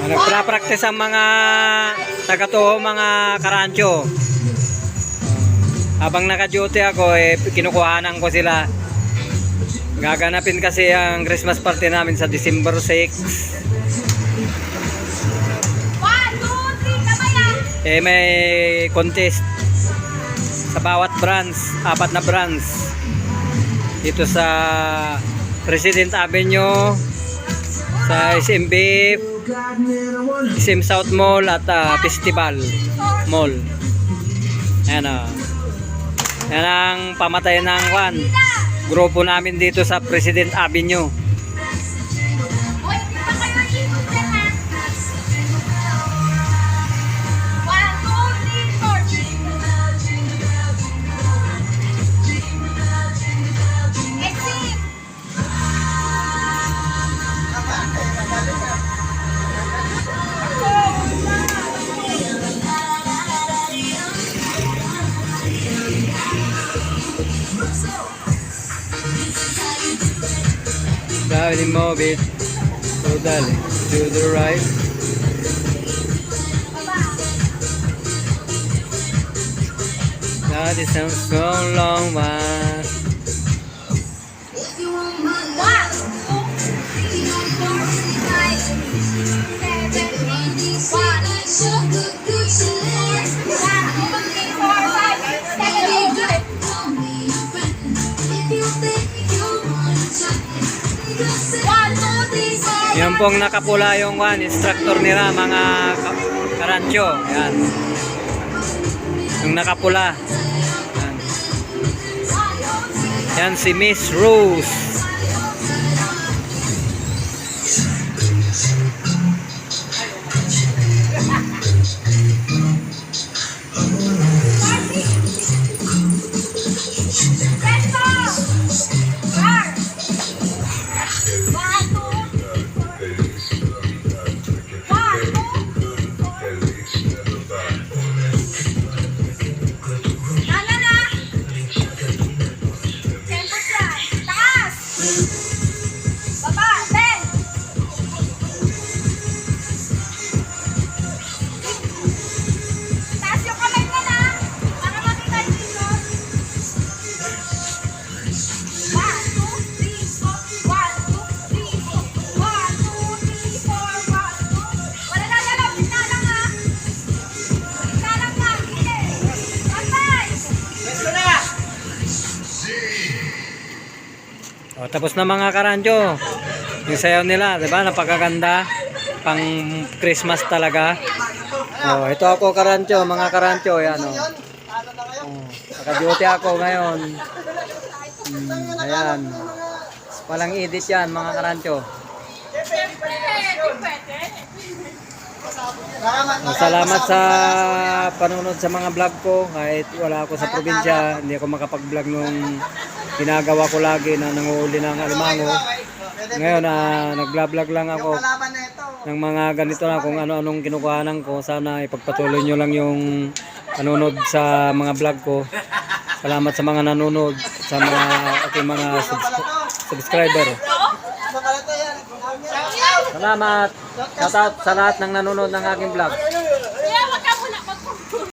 Nagpra-practice ang mga taga-toho, mga karancho. Habang naka-duty ako, kinukuhanan ko sila. Gaganapin kasi ang Christmas party namin sa December 6. May contest sa bawat branch, 4 na branch. Dito sa President Avenue, sa SM Beef, SM South Mall at Festival Mall. Ayan o. Yan ang pamatayan ng grupo namin dito sa President Avenue. Dali, move it. So dali, to the right. That is so long one. Yan pong nakapula yung instructor nila, mga karancho. Yan. Yung nakapula. Yan. Yan si Miss Rose. Tapos na mga karancho. Yung sayaw nila, 'di ba? Napakaganda. Pang Christmas talaga. Ito ako karancho, mga karancho, yan naka-duty ako ngayon. Ayan. Walang edit yan, mga karancho. Salamat sa panunod sa mga vlog ko. Kahit wala ako sa probinsya, hindi ako makapag-vlog nung ginagawa ko lagi na nanguhuli ng alimango. Ngayon nag-vlog lang ako ng mga ganito na kung ano-anong kinukuhanan ko. Sana ipagpatuloy nyo lang yung panunod sa mga vlog ko. Salamat sa mga nanonood, sa mga aking mga subscriber. Salamat sa lahat ng nanonood ng aking vlog.